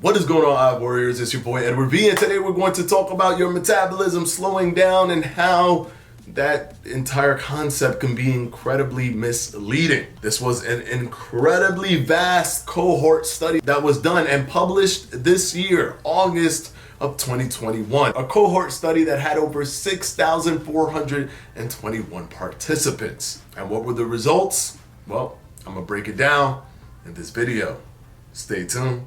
What is going on, Hive Warriors? It's your boy Edward V, and today we're going to talk about your metabolism slowing down and how that entire concept can be incredibly misleading. This was an incredibly vast cohort study that was done and published this year, August of 2021. A cohort study that had over 6,421 participants. And what were the results? Well, I'm gonna break it down in this video. Stay tuned.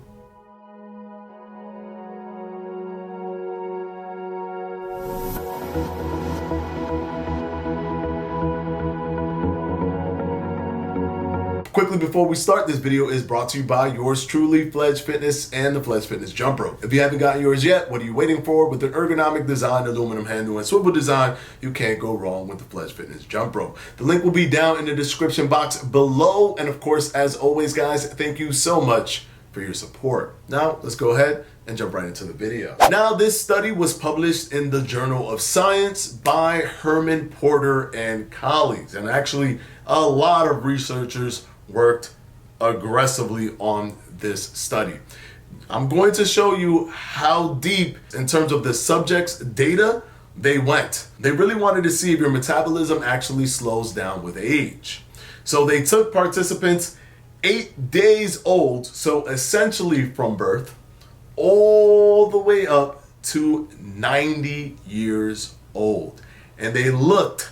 Quickly before we start, this video is brought to you by yours truly, Fledge Fitness and the Fledge Fitness Jump Rope. If you haven't gotten yours yet, what are you waiting for? With an ergonomic design, aluminum handle, and swivel design, you can't go wrong with the Fledge Fitness Jump Rope. The link will be down in the description box below. And of course, as always, guys, thank you so much for your support. Now, let's go ahead and jump right into the video. Now, this study was published in the Journal of Science by Herman Porter and colleagues. And actually, a lot of researchers worked aggressively on this study. I'm going to show you how deep in terms of the subject's data they went. They really wanted to see if your metabolism actually slows down with age. So they took participants 8 days old, so essentially from birth, all the way up to 90 years old. And they looked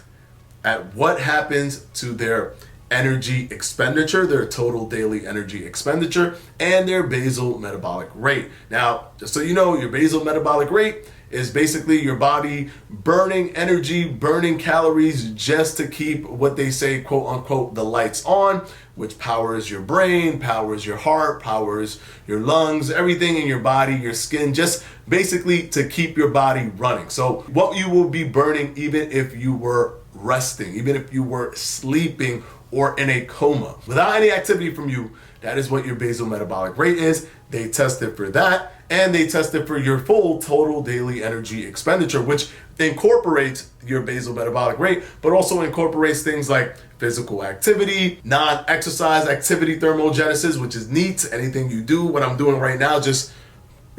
at what happens to their energy expenditure, their total daily energy expenditure, and their basal metabolic rate. Now, just so you know, your basal metabolic rate is basically your body burning energy, burning calories just to keep what they say, quote unquote, the lights on, which powers your brain, powers your heart, powers your lungs, everything in your body, your skin, just basically to keep your body running. So what you will be burning even if you were resting, even if you were sleeping or in a coma. Without any activity from you, that is what your basal metabolic rate is. They tested for that, and they tested for your full total daily energy expenditure, which incorporates your basal metabolic rate, but also incorporates things like physical activity, non-exercise activity thermogenesis, which is neat. Anything you do, what I'm doing right now, just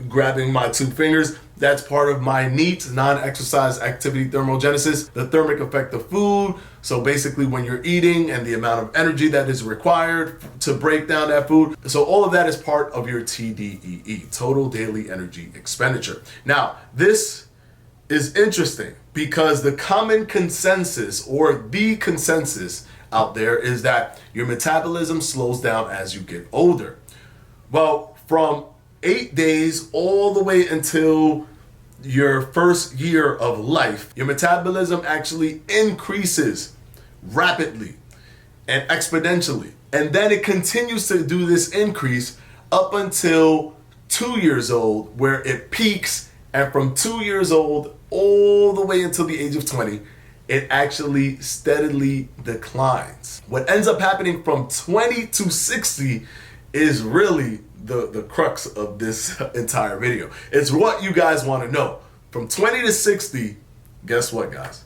grabbing my 2 fingers, that's part of my NEAT, non-exercise activity thermogenesis, the thermic effect of food. So basically when you're eating and the amount of energy that is required to break down that food. So all of that is part of your TDEE, total daily energy expenditure. Now, this is interesting because the common consensus or the consensus out there is that your metabolism slows down as you get older. Well, from 8 days all the way until your first year of life, your metabolism actually increases rapidly and exponentially. And then it continues to do this increase up until 2 years old, where it peaks. And from 2 years old all the way until the age of 20, it actually steadily declines. What ends up happening from 20 to 60 is really the crux of this entire video. It's what you guys want to know. From 20 to 60, guess what, guys?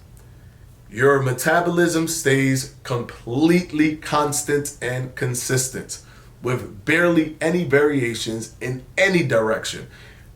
Your metabolism stays completely constant and consistent with barely any variations in any direction,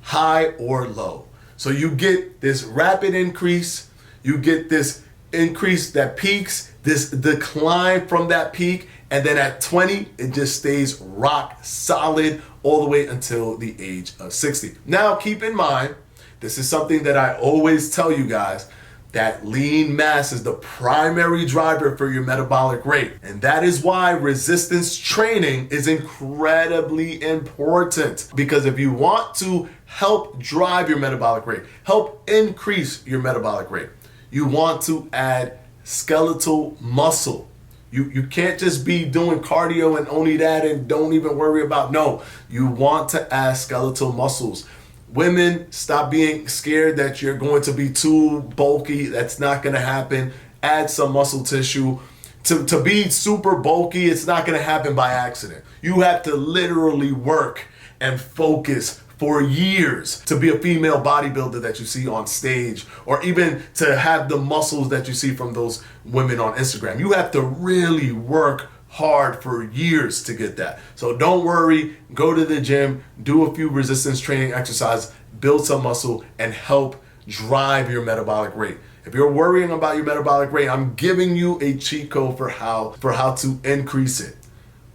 high or low. So you get this rapid increase, you get this increase that peaks, this decline from that peak, and then at 20, it just stays rock solid all the way until the age of 60. Now, keep in mind, this is something that I always tell you guys, that lean mass is the primary driver for your metabolic rate. And that is why resistance training is incredibly important. Because if you want to help drive your metabolic rate, help increase your metabolic rate, you want to add skeletal muscle. You can't just be doing cardio and only that and don't even worry about, no, you want to add skeletal muscles. Women, stop being scared that you're going to be too bulky. That's not going to happen. Add some muscle tissue. To be super bulky, it's not going to happen by accident. You have to literally work and focus for years to be a female bodybuilder that you see on stage, or even to have the muscles that you see from those women on Instagram. You have to really work hard for years to get that. So don't worry, go to the gym, do a few resistance training exercises, build some muscle, and help drive your metabolic rate. If you're worrying about your metabolic rate, I'm giving you a cheat code for how to increase it.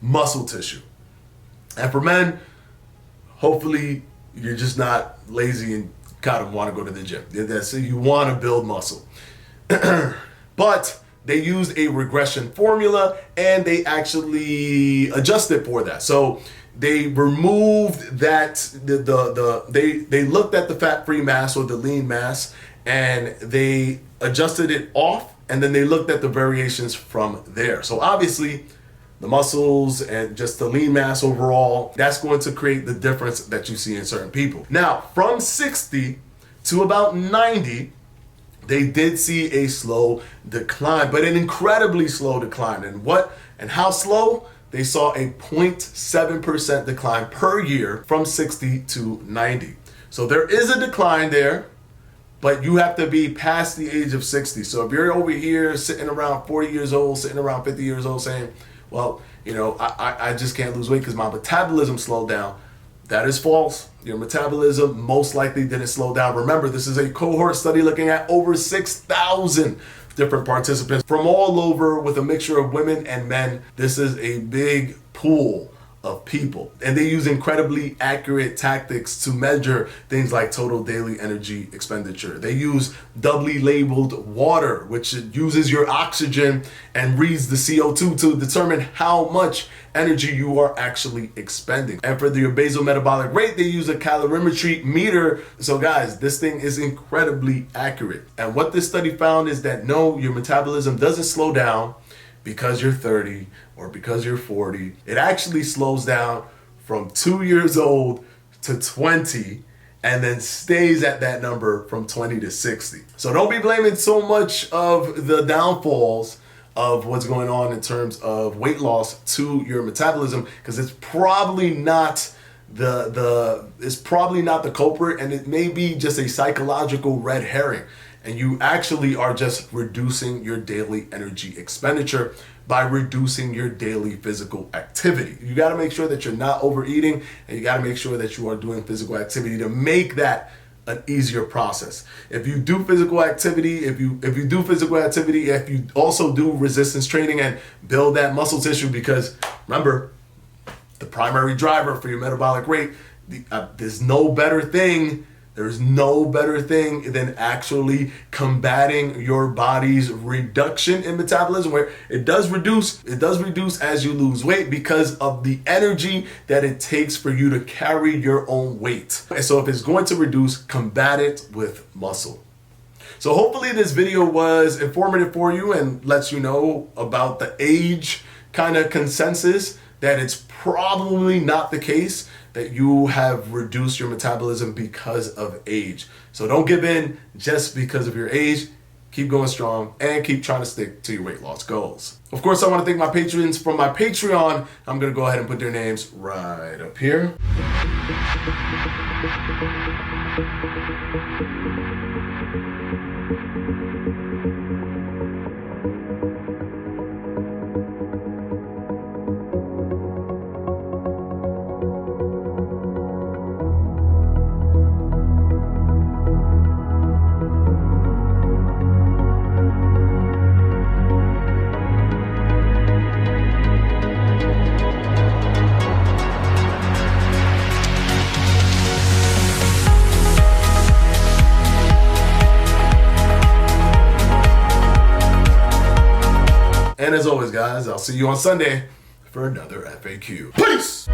Muscle tissue. And for men, hopefully you're just not lazy and kind of want to go to the gym. So you want to build muscle. But they used a regression formula and they actually adjusted for that. So they removed that, they looked at the fat-free mass or the lean mass, and they adjusted it off, and then they looked at the variations from there. So obviously the muscles and just the lean mass overall, that's going to create the difference that you see in certain people. Now, from 60 to about 90, they did see a slow decline, but an incredibly slow decline. And how slow? They saw a 0.7% decline per year from 60 to 90. So there is a decline there, but you have to be past the age of 60. So if you're over here sitting around 40 years old, sitting around 50 years old saying, well, you know, I just can't lose weight because my metabolism slowed down. That is false. Your metabolism most likely didn't slow down. Remember, this is a cohort study looking at over 6,000 different participants from all over with a mixture of women and men. This is a big pool of people. And they use incredibly accurate tactics to measure things like total daily energy expenditure. They use doubly labeled water, which uses your oxygen and reads the CO2 to determine how much energy you are actually expending. And for your basal metabolic rate, they use a calorimetry meter. So guys, this thing is incredibly accurate. And what this study found is that no, your metabolism doesn't slow down because you're 30 or because you're 40. It actually slows down from 2 years old to 20 and then stays at that number from 20 to 60. So don't be blaming so much of the downfalls of what's going on in terms of weight loss to your metabolism, because it's probably not the culprit, and it may be just a psychological red herring. And you actually are just reducing your daily energy expenditure by reducing your daily physical activity. You got to make sure that you're not overeating, and you got to make sure that you are doing physical activity to make that an easier process. If you do physical activity, if you also do resistance training and build that muscle tissue, because remember, the primary driver for your metabolic rate, there's no better thing than actually combating your body's reduction in metabolism, where it does reduce as you lose weight because of the energy that it takes for you to carry your own weight. And so if it's going to reduce, combat it with muscle. So hopefully this video was informative for you and lets you know about the age kind of consensus, that it's probably not the case that you have reduced your metabolism because of age. So don't give in just because of your age. Keep going strong and keep trying to stick to your weight loss goals. Of course, I want to thank my patrons from my Patreon. I'm going to go ahead and put their names right up here. And as always, guys, I'll see you on Sunday for another FAQ. Peace!